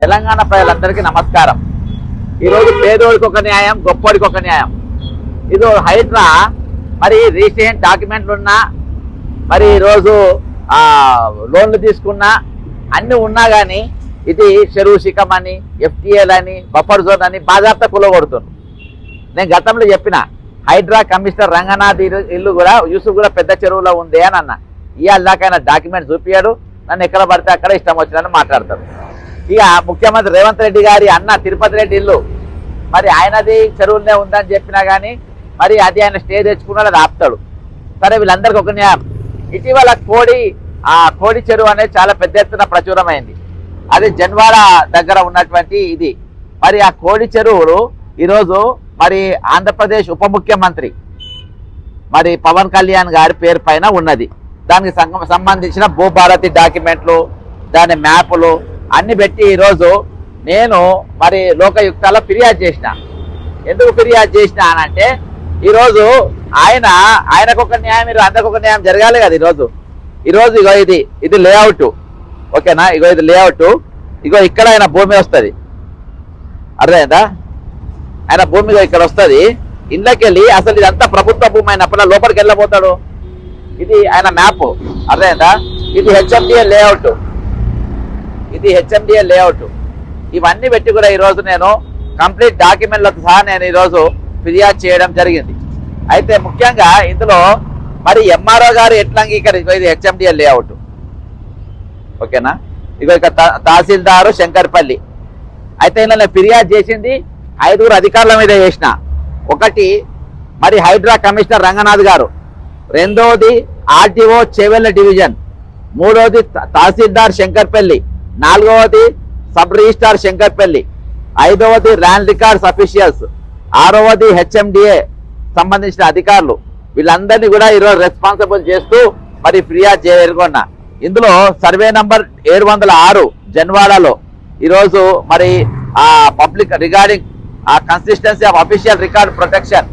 తెలంగాణ ప్రజలందరికీ నమస్కారం. ఈరోజు పేదోడికి ఒక న్యాయం, గొప్పోడికి ఒక న్యాయం. ఇది హైడ్రా మరి రిజిస్ట్రేషన్ డాక్యుమెంట్లు ఉన్నా, మరి ఈరోజు లోన్లు తీసుకున్నా, అన్నీ ఉన్నా కానీ ఇది చెరువు శిఖం అని, ఎఫ్టీఎల్ అని, బఫర్ జోన్ అని బాజాప్తా కులగొడుతుంది. నేను గతంలో చెప్పిన హైడ్రా కమిషనర్ రంగనాథ్ ఇల్లు కూడా యూసుఫ్ కూడా పెద్ద చెరువులో ఉంది అని అన్న. ఇవాళ దాకా ఆయన డాక్యుమెంట్ చూపించాడు. నన్ను ఎక్కడ పడితే అక్కడ ఇష్టం వచ్చినట్టు మాట్లాడతాడు. ఇక ముఖ్యమంత్రి రేవంత్ రెడ్డి గారి అన్న తిరుపతి రెడ్డి ఇల్లు మరి ఆయనది చెరువులనే ఉందని చెప్పినా కానీ మరి అది ఆయన స్టే తెచ్చుకున్నాడు, అది ఆపుతాడు. సరే, వీళ్ళందరికీ ఒక న్యాయం. ఇటీవల కోడి చెరువు అనేది చాలా పెద్ద ఎత్తున ప్రచురమైంది. అది జన్వాడ దగ్గర ఉన్నటువంటి ఇది. మరి ఆ కోడి చెరువులు ఈరోజు మరి ఆంధ్రప్రదేశ్ ఉప ముఖ్యమంత్రి మరి పవన్ కళ్యాణ్ గారి పేరు పైన ఉన్నది. దానికి సంబంధించిన భూభారతి డాక్యుమెంట్లు, దాని మ్యాపులు అన్ని పెట్టి ఈరోజు నేను మరి లోకయుక్తాలో ఫిర్యాదు చేసిన. ఎందుకు ఫిర్యాదు చేసిన అనంటే ఈరోజు ఆయనకు ఒక న్యాయం, అందరికి ఒక న్యాయం జరగాలి కదా. ఈరోజు ఇగో ఇది లేఅవుట్, ఓకేనా? ఇగో ఇది లేఅవుట్. ఇగో ఇక్కడ ఆయన భూమి వస్తుంది, అర్థమైందా? ఆయన భూమి ఇక్కడ వస్తుంది. ఇళ్ళకి వెళ్ళి అసలు ఇదంతా ప్రభుత్వ భూమి అయినప్పుడు లోపలికి వెళ్ళబోతాడు. ఇది ఆయన మ్యాప్, అర్థమైందా? ఇది హెచ్ఎండిఏ లేఅవుట్, ఇవన్నీ పెట్టి కూడా ఈరోజు నేను కంప్లీట్ డాక్యుమెంట్లతో సహా నేను ఈరోజు ఫిర్యాదు చేయడం జరిగింది. అయితే ముఖ్యంగా ఇందులో మరి ఎంఆర్ఓ గారు ఎట్లా అంగీకరించారు? ఇది హెచ్ఎండిఏ లేఅవుట్, ఓకేనా? ఇక తహసీల్దారు శంకర్పల్లి. అయితే నేను ఫిర్యాదు చేసింది 5 అధికారుల మీద చేసిన. ఒకటి మరి హైడ్రా కమిషనర్ రంగనాథ్ గారు, రెండవది ఆర్టీఓ చేవెళ్ళ డివిజన్, మూడవది తహసీల్దార్ శంకర్పల్లి, నాలుగవది సబ్ రిజిస్ట్రార్ శంకర్పల్లి, ఐదవది ల్యాండ్ రికార్డ్స్ అఫీషియల్స్, ఆరవది హెచ్ఎండిఏ సంబంధించిన అధికారులు. వీళ్ళందరినీ కూడా ఈరోజు రెస్పాన్సిబుల్ చేస్తూ మరి ఫిర్యాదు చేరుకున్నా. ఇందులో సర్వే నంబర్ 706 జన్వాడలో ఈరోజు మరి public regarding consistency of official record protection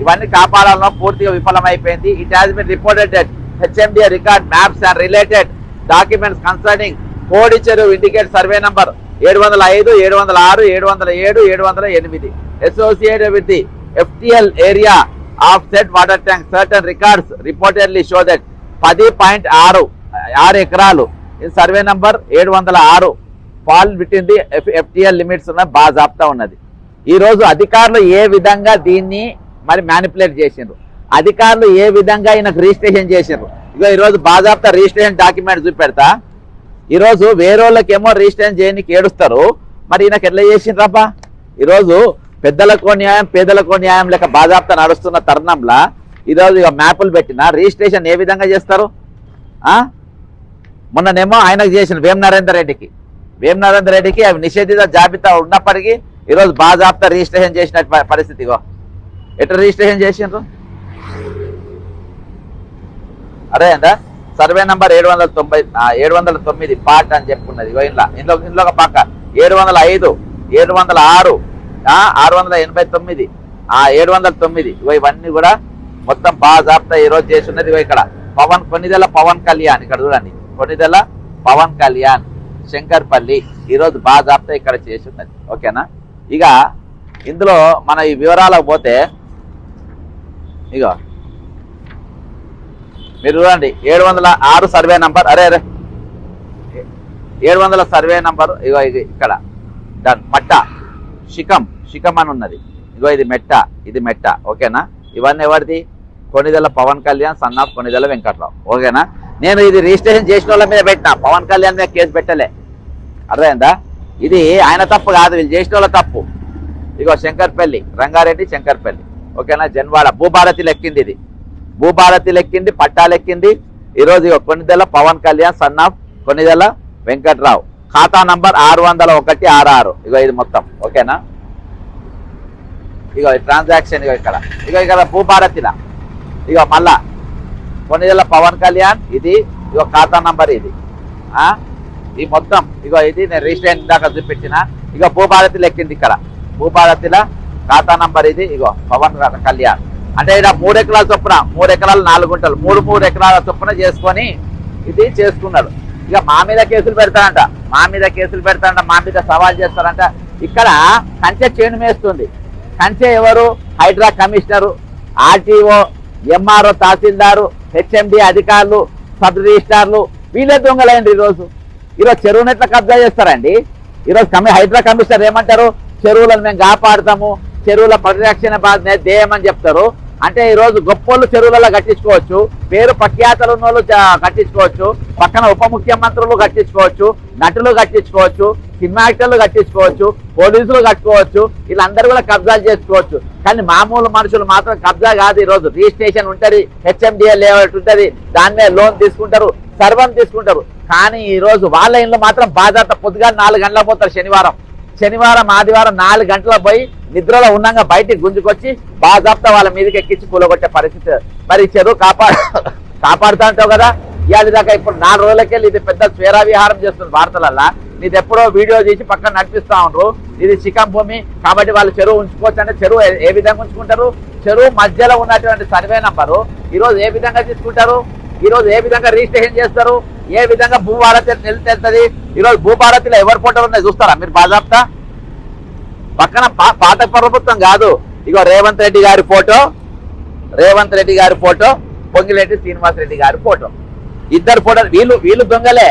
ఇవన్నీ కాపాడాలలో పూర్తిగా విఫలమైపోయింది. It has been reported that HMDA record maps and related documents concerning Kodi Cheruvu indicate survey number 705, 706, 707, 708 associated with the FTL area of said water tank. Certain records reportedly show that 10.6 ఎకరాలు ఇది survey number 706 fall with in the FTL limits ఉన్న బాజాప్తా ఉన్నది. ఈరోజు అధికారులు ఏ విధంగా దీన్ని మరి manipulate చేసిండ్రు, అధికారులు ఏ విధంగా ఈయనకు రిజిస్ట్రేషన్ చేసిండ్రు. ఇగో ఈరోజు బాజాప్తా రిజిస్ట్రేషన్ డాక్యుమెంట్ చూపెడతా. ఈరోజు వేరేళ్ళకేమో రిజిస్ట్రేషన్ చేయడానికి ఏడుస్తారు, మరి ఈయనకు ఎట్లా చేసిండ్రబ్బా? ఈరోజు పెద్దలకో న్యాయం పేదలకో న్యాయం లేక బాజాప్తా నడుస్తున్న తరుణంలో ఈరోజు ఇక మ్యాపులు పెట్టిన రిజిస్ట్రేషన్ ఏ విధంగా చేస్తారు? మొన్ననేమో ఆయనకు చేసిన వేం నరేందర్ రెడ్డికి అవి నిషేధిత జాబితా ఉన్నప్పటికీ ఈరోజు బాజాప్తా రిజిస్ట్రేషన్ చేసిన పరిస్థితి. ఎట్లా రిజిస్ట్రేషన్ చేసిండ్రు? అరే అందా సర్వే నంబర్ 709 పార్ట్ అని చెప్పుకున్నది. ఇందులో ఒక పక్క 705, 706, 689, 709 ఇవన్నీ కూడా మొత్తం బాజాప్తా ఈరోజు చేస్తున్నది. ఇక్కడ కొన్నిదెల పవన్ కళ్యాణ్, ఇక్కడ చూడండి, కొన్నిదెల పవన్ కళ్యాణ్ శంకర్పల్లి ఈరోజు బాజాప్తా ఇక్కడ చేస్తున్నది, ఓకేనా? ఇక ఇందులో మన ఈ వివరాలకు పోతే ఇక మీరు చూడండి 706 సర్వే నంబర్, 700 సర్వే నంబర్. ఇగో ఇక్కడ దాని మట్ట శిఖం అని ఉన్నది. ఇగో ఇది మెట్ట, ఓకేనా? ఇవన్నీ ఎవరిది? కొన్నిదెల పవన్ కళ్యాణ్ సన్ ఆఫ్ కొన్నిదెల వెంకట్రావు, ఓకేనా? నేను ఇది రిజిస్ట్రేషన్ చేసిన వాళ్ళ మీద పెట్టినా, పవన్ కళ్యాణ్ మీద కేసు పెట్టలే, అర్థమైందా? ఇది ఆయన తప్పు కాదు, వీళ్ళు చేసిన వాళ్ళ తప్పు. ఇగో శంకర్పల్లి, రంగారెడ్డి శంకర్పల్లి, ఓకేనా? జన్వాడ భూభారతి లెక్కింది, ఇది భూభారతి లెక్కింది, పట్టా లెక్కింది. ఈరోజు ఇక కొన్నిదెల పవన్ కళ్యాణ్ సన్ ఆఫ్ కొన్నిదెల వెంకట్రావు, ఖాతా నంబర్ 60166. ఇగో ఇది మొత్తం, ఓకేనా? ఇగో ట్రాన్సాక్షన్ ఇక్కడ భూభారతిలా ఇగో మళ్ళా కొన్నిదెల పవన్ కళ్యాణ్ ఇది, ఇగో ఖాతా నంబర్ ఇది, ఈ మొత్తం ఇగో ఇది నేను రిజిస్ట్రేషన్ దాకా చూపించిన. ఇగో భూభారతి లెక్కింది, ఇక్కడ భూభారతిలా ఖాతా నంబర్ ఇది, ఇగో పవన్ కళ్యాణ్. అంటే ఇక్కడ 3 ఎకరాల చొప్పున 3 ఎకరాలు 4 గుంటలు 3 ఎకరాల చొప్పున చేసుకొని ఇది చేసుకున్నాడు. ఇక మా మీద కేసులు పెడతానంట. మా మీద కేసులు పెడతారంట, మా మీద సవాల్ చేస్తారంట. ఇక్కడ కంచె చేను మేస్తుంది. కంచె ఎవరు? Hydraa commissioner, RTO, MRO, tahsildar, HMD అధికారులు, సబ్ రిజిస్ట్రార్లు, వీళ్ళే దొంగలైంది. ఈరోజు చెరువును ఎట్లా కబ్జా చేస్తారండి? ఈరోజు హైడ్రా కమిషనర్ ఏమంటారు? చెరువులను మేము కాపాడుతాము, చెరువుల పరిరక్షణ ధ్యేయం అని చెప్తారు. అంటే ఈరోజు గొప్పోళ్ళు చెరువులలో కట్టించుకోవచ్చు, పేరు ప్రఖ్యాతలు ఉన్న వాళ్ళు కట్టించుకోవచ్చు, పక్కన ఉప ముఖ్యమంత్రులు కట్టించుకోవచ్చు, నటులు కట్టించుకోవచ్చు, సినిమా యాక్టర్లు కట్టించుకోవచ్చు, పోలీసులు కట్టుకోవచ్చు, వీళ్ళందరూ కూడా కబ్జాలు చేసుకోవచ్చు. కానీ మామూలు మనుషులు మాత్రం కబ్జా కాదు. ఈరోజు రిజిస్ట్రేషన్ ఉంటుంది, హెచ్ఎండిఏ లేఅవుట్ ఉంటుంది, దాని మీద లోన్ తీసుకుంటారు, సర్వం తీసుకుంటారు. కానీ ఈ రోజు వాళ్ళ ఇళ్ళు మాత్రం బాధ్యత పొద్దుగా 4 గంటలకు పోతారు. శనివారం ఆదివారం 4 గంటలకు పోయి నిద్రలో ఉన్నాగా బయటికి గుంజుకొచ్చి బాజాప్తా వాళ్ళ మీదకి ఎక్కించి కూలగొట్టే పరిస్థితి. మరి చెరువు కాపాడుతా ఉంటావు కదా. ఇవాళ దాకా ఇప్పుడు 4 రోజులకెళ్ళి ఇది పెద్ద స్వేరా విహారం చేస్తుంది భారతలల్లా. నీది ఎప్పుడో వీడియో తీసి పక్కన నడిపిస్తా ఉండరు. ఇది చికం భూమి కాబట్టి వాళ్ళు చెరువు ఉంచుకోవచ్చు. అంటే చెరువు ఏ విధంగా ఉంచుకుంటారు? చెరువు మధ్యలో ఉన్నటువంటి సర్వే నంబరు ఈరోజు ఏ విధంగా తీసుకుంటారు? ఈరోజు ఏ విధంగా రిజిస్ట్రేషన్ చేస్తారు? ఏ విధంగా భూభారతి తెలుస్తుంది? ఈరోజు భూభారతిలో ఎవరి ఫోటోలు ఉన్నాయి చూస్తారా మీరు? బాజాప్తా పక్కన పాత ప్రభుత్వం కాదు, ఇగో రేవంత్ రెడ్డి గారి ఫోటో, పొంగిరెడ్డి శ్రీనివాస్ రెడ్డి గారి ఫోటో, ఇద్దరు ఫోటో. వీళ్ళు దొంగలే,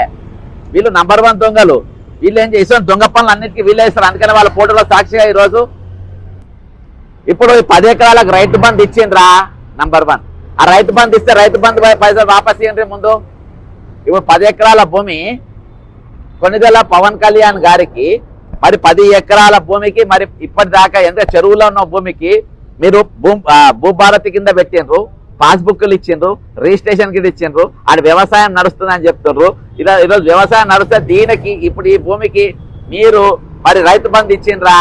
వీళ్ళు నంబర్ 1 దొంగలు. వీళ్ళు ఏం చేసిన దొంగ పనులు అన్నిటికీ వీళ్ళు వేస్తారు. అందుకని వాళ్ళ ఫోటోలో సాక్షిగా ఈరోజు ఇప్పుడు 10 ఎకరాలకు రైతు బంధు ఇచ్చిండ్రా నంబర్ 1. ఆ రైతు బంధు ఇస్తే రైతు బంధు పైసలు వాపస్ ఇవ్వండి ముందు. ఇప్పుడు 10 ఎకరాల భూమి కొన్నిదెల పవన్ కళ్యాణ్ గారికి, మరి 10 ఎకరాల భూమికి మరి ఇప్పటిదాకా ఎంత చెరువులో ఉన్న భూమికి మీరు భూభారతి కింద పెట్టిండ్రు, పాస్బుక్లు ఇచ్చిండ్రు, రిజిస్ట్రేషన్ కింద ఇచ్చిండ్రు, అది వ్యవసాయం నడుస్తుందని చెప్తుండ్రు. ఈరోజు వ్యవసాయం నడుస్తే దీనికి ఇప్పుడు ఈ భూమికి మీరు మరి రైతు బంధు ఇచ్చిండ్రా?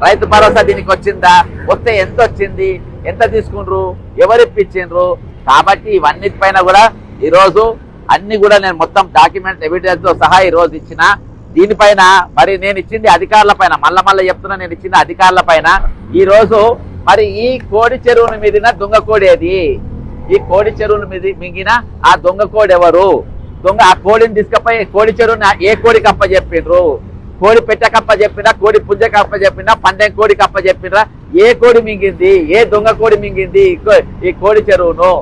రైతు భరోసా దీనికి వచ్చిందా? వస్తే ఎంత వచ్చింది? ఎంత తీసుకుండ్రు? ఎవరు ఇప్పించిండ్రు? కాబట్టి ఇవన్నిటిపైన కూడా ఈరోజు అన్ని కూడా నేను మొత్తం డాక్యుమెంట్ ఎవిడెన్స్ తో సహా ఈరోజు ఇచ్చిన. దీనిపైన మరి నేను ఇచ్చింది అధికారుల పైన, మళ్ళా చెప్తున్నా, నేను ఇచ్చింది అధికారుల పైన. ఈ రోజు మరి ఈ కోడి చెరువును మీదిన దొంగ కోడి ఏది? ఈ కోడి చెరువును మీద మింగిన ఆ దొంగ కోడి ఎవరు? ఆ కోడిని తీసుకపోయి కోడి చెరువుని ఏ కోడికి అప్ప చెప్పిండ్రు? కోడి పెట్టకప్ప చెప్పినా, కోడి పుంజకప్ప చెప్పినా, పందెం కోడికి అప్ప చెప్పినరా? ఏ కోడి మింగింది? ఏ దొంగ కోడి మింగింది ఈ కోడి చెరువును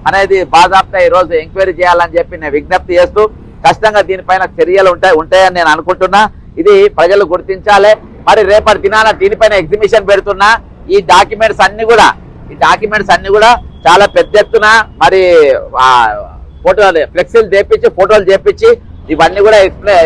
అనేది బాజాప్తా ఈ రోజు ఎంక్వైరీ చేయాలని చెప్పి నేను విజ్ఞప్తి చేస్తూ, ఖచ్చితంగా దీనిపైన చర్యలు ఉంటాయని నేను అనుకుంటున్నా. ఇది ప్రజలు గుర్తించాలి. మరి రేపటి దినాన దీనిపైన ఎగ్జిబిషన్ పెడుతున్నా. ఈ డాక్యుమెంట్స్ అన్ని కూడా చాలా పెద్ద ఎత్తున మరి ఫోటోలు ఫ్లెక్సీలు చేపించి, ఫోటోలు చేపించి ఇవన్నీ కూడా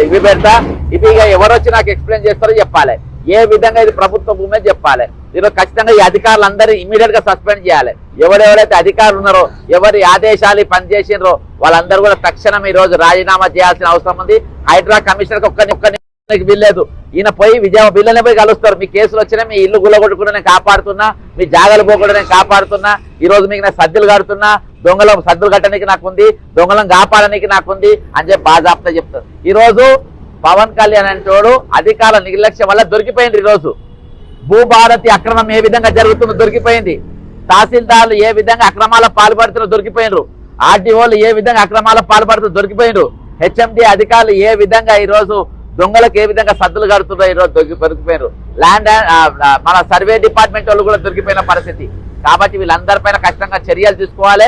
ఇవి పెడతా. ఇవి ఎవరు వచ్చి నాకు ఎక్స్ప్లెయిన్ చేస్తారో చెప్పాలి. ఏ విధంగా ఇది ప్రభుత్వ భూమే చెప్పాలి. ఈరోజు ఖచ్చితంగా ఈ అధికారులందరూ ఇమీడియట్ గా సస్పెండ్ చేయాలి. ఎవరెవరైతే అధికారులు ఉన్నారో, ఎవరి ఆదేశాలు పనిచేసినారో వాళ్ళందరూ కూడా తక్షణం ఈ రోజు రాజీనామా చేయాల్సిన అవసరం ఉంది. హైడ్రా కమిషనర్ ఒక్కరికి వీల్లేదు. ఈయన పోయి వీళ్ళనే పోయి కలుస్తారు. మీ కేసులు వచ్చినా, మీ ఇల్లు గుల్లగొట్టుకుని నేను కాపాడుతున్నా, మీ జాగాలు పోకుండా నేను కాపాడుతున్నా, ఈ రోజు మీకు నేను సద్దులు కడుతున్నా, దొంగలం సద్దులు కట్టడానికి నాకుంది, దొంగలం కాపాడడానికి నాకుంది అని చెప్పి బాజాప్తా చెప్తారు. ఈ రోజు పవన్ కళ్యాణ్ అంటోడు అధికారుల నిర్లక్ష్యం వల్ల దొరికిపోయింది. ఈ రోజు భూభారతి అక్రమం ఏ విధంగా జరుగుతుందో దొరికిపోయింది. తహసీల్దార్లు ఏ విధంగా అక్రమాల పాల్పడుతుందో దొరికిపోయినరు. ఆర్టీఓలు ఏ విధంగా అక్రమాల పాల్పడుతూ దొరికిపోయినరు. హెచ్ఎండి అధికారులు ఏ విధంగా ఈ రోజు దొంగలకు ఏ విధంగా సద్దులు కడుతున్నారో ఈ రోజు దొరికిపోయినారు. ల్యాండ్ మన సర్వే డిపార్ట్మెంట్ వాళ్ళు కూడా దొరికిపోయిన పరిస్థితి. కాబట్టి వీళ్ళందరిపైన ఖచ్చితంగా చర్యలు తీసుకోవాలి.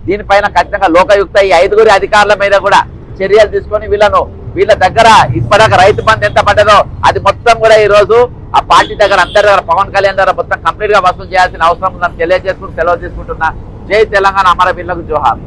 దీనిపైన ఖచ్చితంగా లోకయుక్త ఈ 5గురి అధికారుల మీద కూడా చర్యలు తీసుకొని వీళ్ళ దగ్గర ఇప్పటిదాకా రైతు బంధు ఎంత పడ్డదో అది మొత్తం కూడా ఈ రోజు ఆ పార్టీ దగ్గర అందరి దగ్గర పవన్ కళ్యాణ్ దగ్గర మొత్తం కంప్లీట్ గా వసూలు చేయాల్సిన అవసరం ఉందని తెలియజేసుకుని సెలవు తీసుకుంటున్నా. జై తెలంగాణ, అమర వీళ్ళకు జోహార్.